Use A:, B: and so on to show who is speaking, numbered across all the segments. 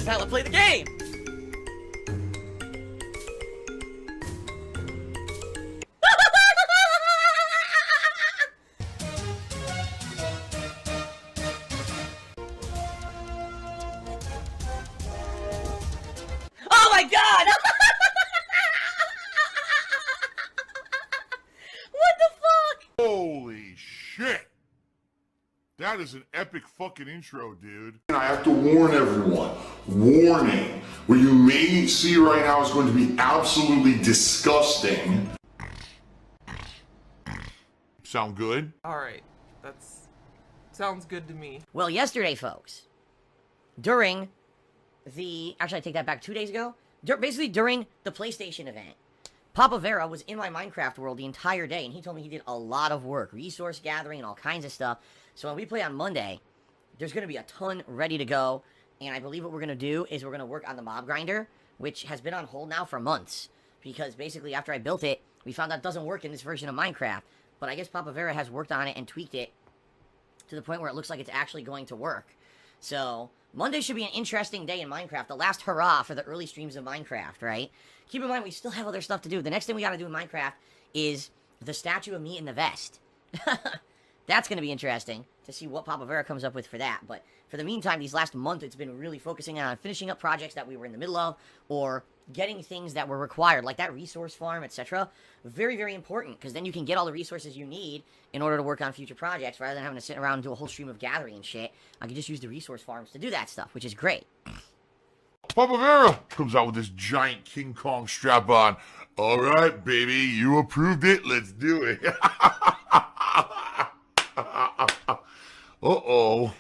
A: This is how I play the game! Oh my god! What the fuck?
B: Holy shit! That is an epic fucking intro, dude.
C: And I have to warn everyone, warning, what you may see right now is going to be absolutely disgusting.
B: Sound good?
D: Alright, sounds good to me.
A: Well, yesterday, folks, during the... Actually, I take that back 2 days ago. Basically, during the PlayStation event, Papavera was in my Minecraft world the entire day, and he told me he did a lot of work, resource gathering and all kinds of stuff. So when we play on Monday, there's going to be a ton ready to go, and I believe what we're going to do is we're going to work on the mob grinder, which has been on hold now for months, because basically after I built it, we found out it doesn't work in this version of Minecraft, but I guess Papavera has worked on it and tweaked it to the point where it looks like it's actually going to work. So Monday should be an interesting day in Minecraft, the last hurrah for the early streams of Minecraft, right? Keep in mind, we still have other stuff to do. The next thing we gotta do in Minecraft is the statue of me in the vest. That's gonna be interesting to see what Papavera comes up with for that. But for the meantime, these last month, it's been really focusing on finishing up projects that we were in the middle of, or getting things that were required, like that resource farm, etc. Very, very important, because then you can get all the resources you need in order to work on future projects, rather than having to sit around and do a whole stream of gathering and shit. I can just use the resource farms to do that stuff, which is great.
B: Papavera comes out with this giant King Kong strap-on. All right, baby, you approved it. Let's do it. Uh-oh.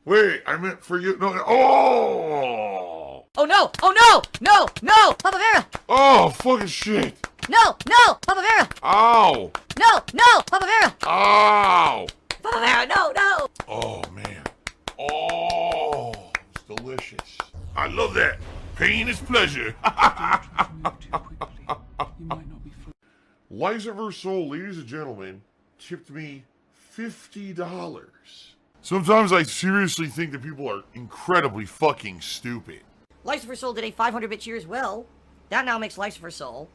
B: Wait, I meant for you. No, no. Oh!
A: Oh no! Oh no! No! No! Papavera!
B: Oh, fucking shit.
A: No! No! Papavera!
B: Ow!
A: No! No! Papavera!
B: Ow!
A: Papavera! No! No!
B: Oh, man. Oh, it's delicious. I love that. Pain is pleasure. Lysiver Soul, ladies and gentlemen, tipped me $50. Sometimes I seriously think that people are incredibly fucking stupid.
A: Lysiver Soul did a 500-bit cheer as well. That now makes Lysiver Soul,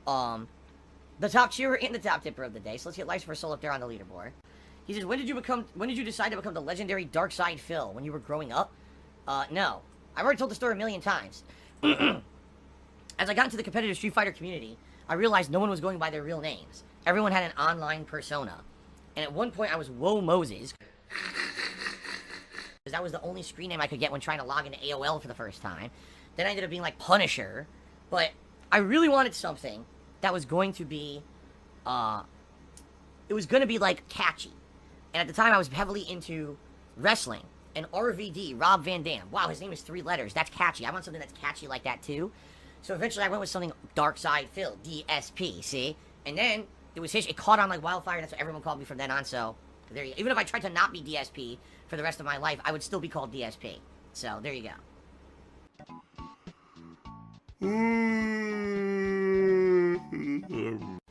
A: the top cheerer and the top tipper of the day. So let's get Lysiver Soul up there on the leaderboard. He says, when did you decide to become the legendary Dark Side Phil? When you were growing up? No. I've already told the story a million times. As I got into the competitive Street Fighter community, I realized no one was going by their real names. Everyone had an online persona. And at one point I was Whoa Moses, because that was the only screen name I could get when trying to log into AOL for the first time. Then I ended up being like Punisher. But I really wanted something that was going to be, it was going to be like catchy. And at the time I was heavily into wrestling. And RVD, Rob Van Dam. Wow, his name is 3 letters. That's catchy. I want something that's catchy like that too. So eventually I went with something Dark Side Phil, DsP, see? And then it was it caught on like wildfire. That's what everyone called me from then on. So there you go. Even if I tried to not be DsP for the rest of my life, I would still be called DsP. So there you go.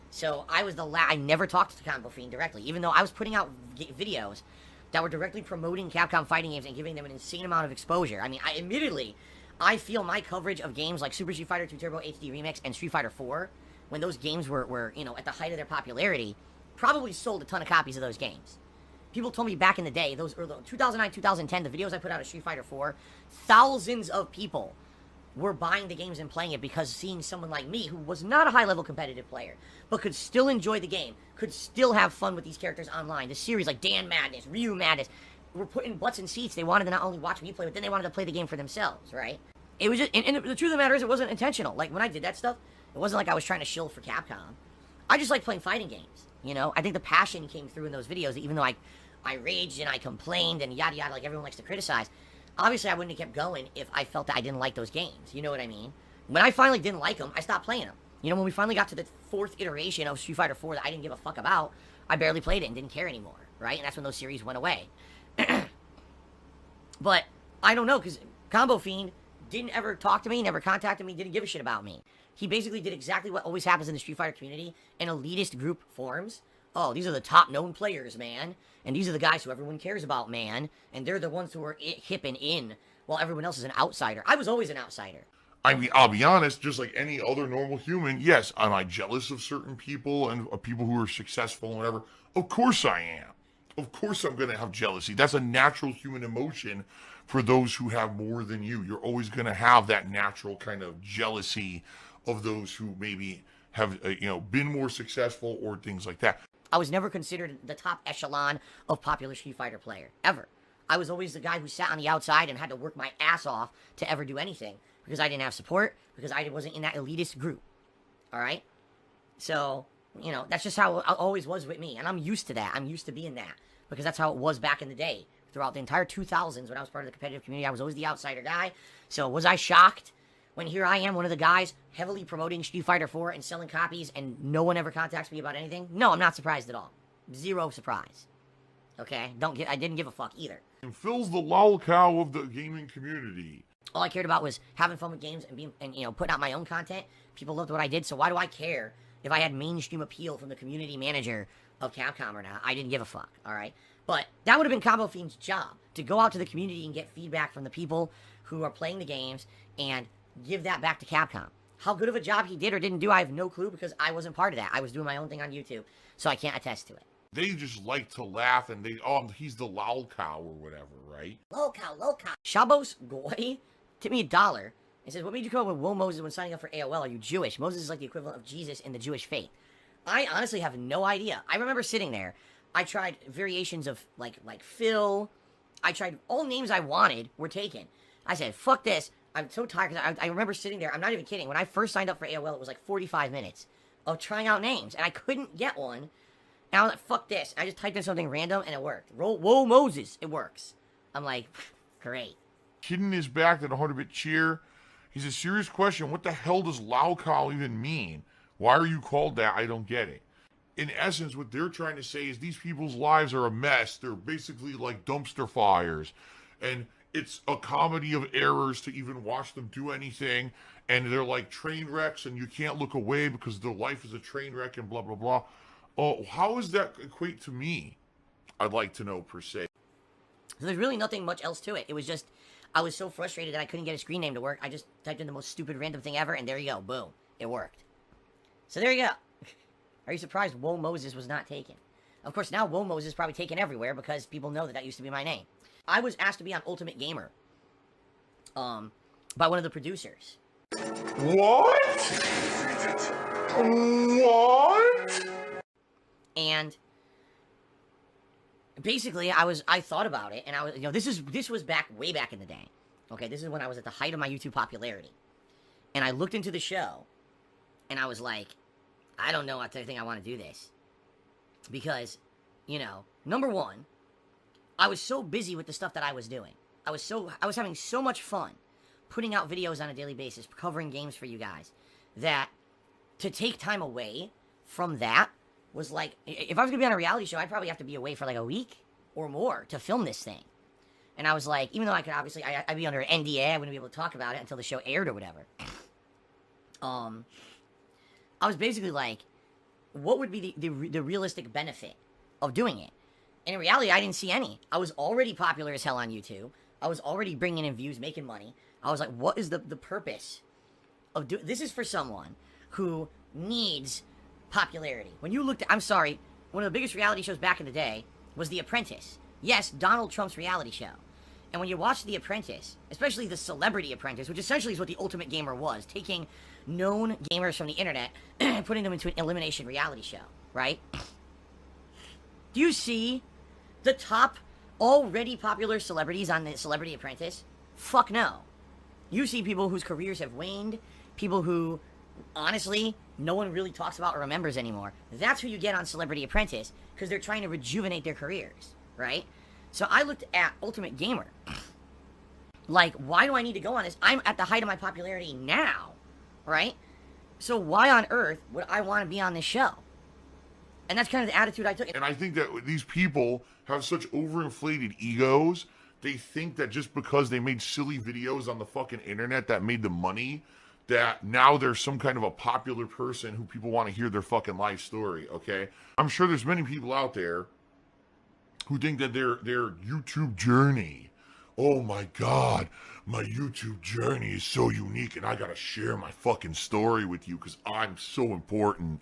A: So I was I never talked to Combo Fiend directly, even though I was putting out videos that were directly promoting Capcom fighting games and giving them an insane amount of exposure. I mean, admittedly, I feel my coverage of games like Super Street Fighter 2 Turbo HD Remix and Street Fighter 4, when those games were, you know, at the height of their popularity, probably sold a ton of copies of those games. People told me back in the day, those early 2009, 2010, the videos I put out of Street Fighter 4, thousands of people were buying the games and playing it because seeing someone like me, who was not a high-level competitive player, but could still enjoy the game, could still have fun with these characters online. The series like Dan Madness, Ryu Madness, were putting butts in seats. They wanted to not only watch me play, but then they wanted to play the game for themselves, right? It was just, and the truth of the matter is, it wasn't intentional. Like, when I did that stuff, it wasn't like I was trying to shill for Capcom. I just like playing fighting games, you know? I think the passion came through in those videos, even though I raged and I complained and yada yada, like everyone likes to criticize. Obviously, I wouldn't have kept going if I felt that I didn't like those games. You know what I mean? When I finally didn't like them, I stopped playing them. You know, when we finally got to the 4th iteration of Street Fighter 4 that I didn't give a fuck about, I barely played it and didn't care anymore, right? And that's when those series went away. But I don't know, because Combo Fiend didn't ever talk to me, never contacted me, didn't give a shit about me. He basically did exactly what always happens in the Street Fighter community. An elitist group forms. Oh, these are the top known players, man. And these are the guys who everyone cares about, man. And they're the ones who are hip and in while everyone else is an outsider. I was always an outsider.
B: I mean, I'll be honest, just like any other normal human, yes, am I jealous of certain people and of people who are successful and whatever? Of course I am. Of course I'm going to have jealousy. That's a natural human emotion for those who have more than you. You're always going to have that natural kind of jealousy of those who maybe have, been more successful or things like that.
A: I was never considered the top echelon of popular Street Fighter player, ever. I was always the guy who sat on the outside and had to work my ass off to ever do anything because I didn't have support, because I wasn't in that elitist group. All right? So, that's just how it always was with me. And I'm used to that. I'm used to being that because that's how it was back in the day. Throughout the entire 2000s when I was part of the competitive community, I was always the outsider guy. So was I shocked when here I am, one of the guys heavily promoting Street Fighter 4 and selling copies, and no one ever contacts me about anything? No, I'm not surprised at all. Zero surprise. Okay? I didn't give a fuck either.
B: And Phil's the lol cow of the gaming community.
A: All I cared about was having fun with games and putting out my own content. People loved what I did, so why do I care if I had mainstream appeal from the community manager of Capcom or not? I didn't give a fuck, alright? But that would have been Combo Fiend's job, to go out to the community and get feedback from the people who are playing the games and give that back to Capcom. How good of a job he did or didn't do, I have no clue, because I wasn't part of that. I was doing my own thing on YouTube, so I can't attest to it.
B: They just like to laugh and he's the lol cow or whatever, right?
A: Lol cow, lol cow. Shabos Goy tipped me $1 and says, what made you come up with Whoa Moses when signing up for AOL? Are you Jewish? Moses is like the equivalent of Jesus in the Jewish faith. I honestly have no idea. I remember sitting there. I tried variations of, like Phil. I tried all names I wanted were taken. I said, fuck this. I'm so tired. Because I remember sitting there. I'm not even kidding. When I first signed up for AOL, it was like 45 minutes of trying out names. And I couldn't get one. And I was like, fuck this. I just typed in something random, and it worked. Whoa, Moses. It works. I'm like, great.
B: Kidding his back at a 100-bit cheer. He's a serious question. What the hell does lol cow even mean? Why are you called that? I don't get it. In essence, what they're trying to say is these people's lives are a mess. They're basically like dumpster fires. And it's a comedy of errors to even watch them do anything. And they're like train wrecks, and you can't look away because their life is a train wreck and blah, blah, blah. Oh, how does that equate to me? I'd like to know, per se.
A: So there's really nothing much else to it. It was just, I was so frustrated that I couldn't get a screen name to work. I just typed in the most stupid random thing ever, and there you go. Boom. It worked. So there you go. Are you surprised Whoa Moses was not taken? Of course, now Whoa Moses is probably taken everywhere because people know that used to be my name. I was asked to be on Ultimate Gamer by one of the producers.
C: What? What?
A: And basically, I thought about it, and I was, this was way back in the day. Okay, this is when I was at the height of my YouTube popularity. And I looked into the show, and I was like, I don't know if I think I want to do this. Because, number one, I was so busy with the stuff that I was doing. I was having so much fun putting out videos on a daily basis, covering games for you guys, that to take time away from that was like, if I was going to be on a reality show, I'd probably have to be away for like a week or more to film this thing. And I was like, even though I could obviously, I'd be under an NDA, I wouldn't be able to talk about it until the show aired or whatever. I was basically like, what would be the realistic benefit of doing it? And in reality, I didn't see any. I was already popular as hell on YouTube. I was already bringing in views, making money. I was like, what is the purpose of doing this? Is for someone who needs popularity. When you looked at, I'm sorry, one of the biggest reality shows back in the day was The Apprentice. Yes, Donald Trump's reality show. And when you watch The Apprentice, especially the Celebrity Apprentice, which essentially is what the Ultimate Gamer was, taking known gamers from the internet and putting them into an elimination reality show, right? Do you see the top already popular celebrities on the Celebrity Apprentice? Fuck no. You see people whose careers have waned, people who, honestly, no one really talks about or remembers anymore. That's who you get on Celebrity Apprentice, because they're trying to rejuvenate their careers, right? So I looked at Ultimate Gamer. Like, why do I need to go on this? I'm at the height of my popularity now, right? So why on earth would I want to be on this show? And that's kind of the attitude I took.
B: And I think that these people have such overinflated egos. They think that just because they made silly videos on the fucking internet that made them money, that now they're some kind of a popular person who people want to hear their fucking life story, okay? I'm sure there's many people out there who think that their YouTube journey oh my God, my YouTube journey is so unique and I gotta share my fucking story with you because I'm so important.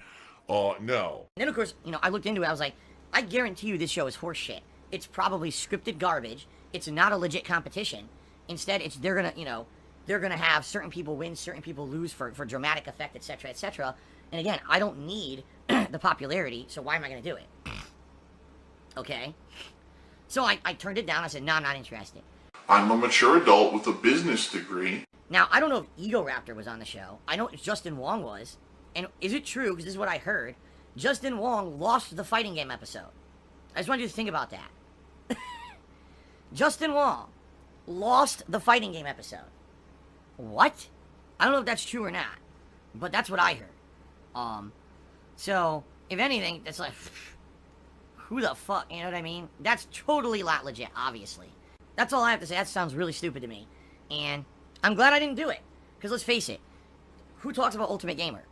B: No.
A: And then, of course, I looked into it. I was like, I guarantee you this show is horse shit. It's probably scripted garbage. It's not a legit competition. Instead, they're gonna have certain people win, certain people lose for dramatic effect, etc., etc. And again, I don't need the popularity, so why am I gonna do it? Okay? So I turned it down. I said, no, I'm not interested.
C: I'm a mature adult with a business degree.
A: Now, I don't know if Ego Raptor was on the show. I know Justin Wong was. And is it true, because this is what I heard, Justin Wong lost the fighting game episode? I just want you to think about that. Justin Wong lost the fighting game episode. What? I don't know if that's true or not, but that's what I heard. So, if anything, that's like, who the fuck, you know what I mean? That's totally not legit, obviously. That's all I have to say. That sounds really stupid to me. And I'm glad I didn't do it. Because let's face it, who talks about Ultimate Gamer?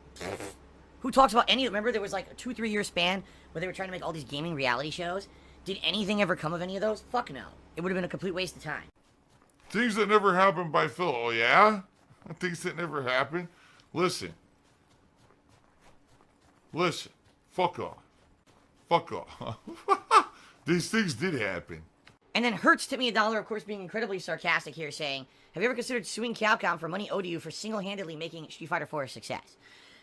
A: Who talks about any... Remember there was like a 2-3 year span where they were trying to make all these gaming reality shows? Did anything ever come of any of those? Fuck no. It would have been a complete waste of time.
B: Things that never happened by Phil. Oh, yeah? Things that never happened? Listen. Fuck off. Fuck off. These things did happen.
A: And then Hertz tipped me $1, of course, being incredibly sarcastic here, saying, have you ever considered suing Capcom for money owed to you for single-handedly making Street Fighter 4 a success?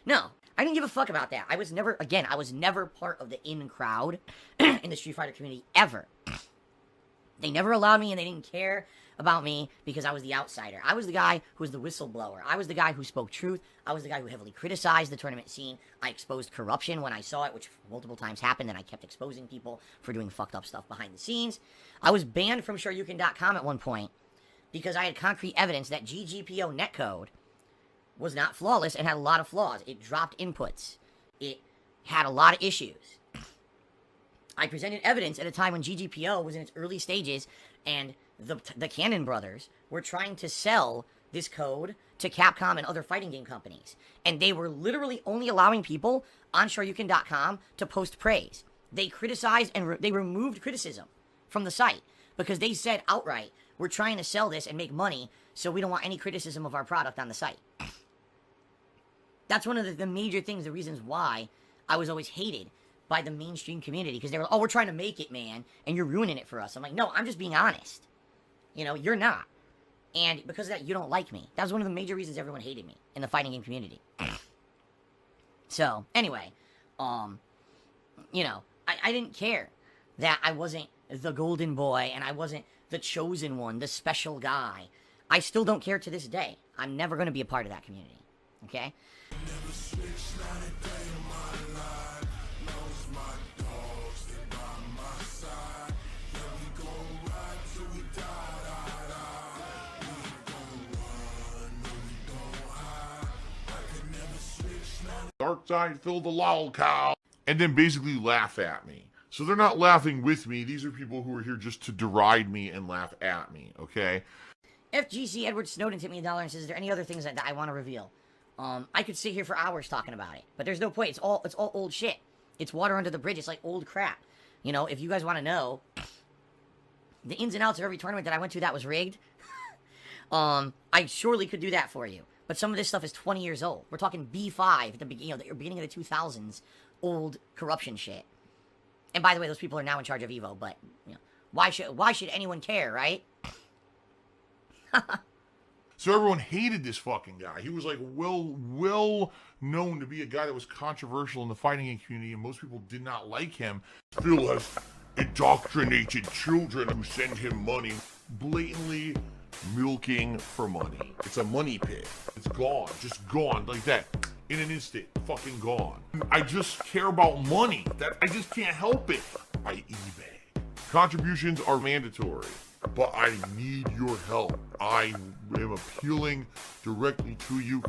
A: No, I didn't give a fuck about that. I was never part of the in crowd in the Street Fighter community, ever. They never allowed me, and they didn't care about me because I was the outsider. I was the guy who was the whistleblower. I was the guy who spoke truth. I was the guy who heavily criticized the tournament scene. I exposed corruption when I saw it, which multiple times happened, and I kept exposing people for doing fucked up stuff behind the scenes. I was banned from Shoryuken.com at one point because I had concrete evidence that GGPO netcode was not flawless and had a lot of flaws. It dropped inputs. It had a lot of issues. I presented evidence at a time when GGPO was in its early stages and the Cannon brothers were trying to sell this code to Capcom and other fighting game companies. And they were literally only allowing people on Shoryuken.com to post praise. They criticized and they removed criticism from the site because they said outright, we're trying to sell this and make money, so we don't want any criticism of our product on the site. That's one of the major things, the reasons why I was always hated by the mainstream community, because they were, oh, we're trying to make it, man, and you're ruining it for us. I'm like, no, I'm just being honest. You're not. And because of that, you don't like me. That was one of the major reasons everyone hated me in the fighting game community. So, anyway, I didn't care that I wasn't the golden boy and I wasn't the chosen one, the special guy. I still don't care to this day. I'm never going to be a part of that community. Okay?
B: Dark side filled the lol cow. And then basically laugh at me. So they're not laughing with me. These are people who are here just to deride me and laugh at me, okay?
A: FGC Edward Snowden tipped me $1 and says, is there any other things that I want to reveal? I could sit here for hours talking about it, but there's no point. It's all old shit. It's water under the bridge. It's like old crap. If you guys want to know the ins and outs of every tournament that I went to that was rigged, I surely could do that for you. But some of this stuff is 20 years old. We're talking B5 at the beginning of the 2000s, old corruption shit. And by the way, those people are now in charge of Evo. But why should anyone care, right?
B: So everyone hated this fucking guy. He was like well known to be a guy that was controversial in the fighting game community, and most people did not like him. Phil has indoctrinated children who send him money, blatantly milking for money. It's a money pit. It's gone, just gone like that. In an instant, fucking gone. I just care about money. I just can't help it. I eBay. Contributions are mandatory, but I need your help. I am appealing directly to you.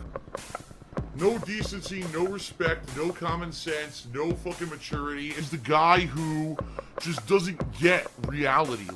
B: No decency, no respect, no common sense, no fucking maturity. Is the guy who just doesn't get reality.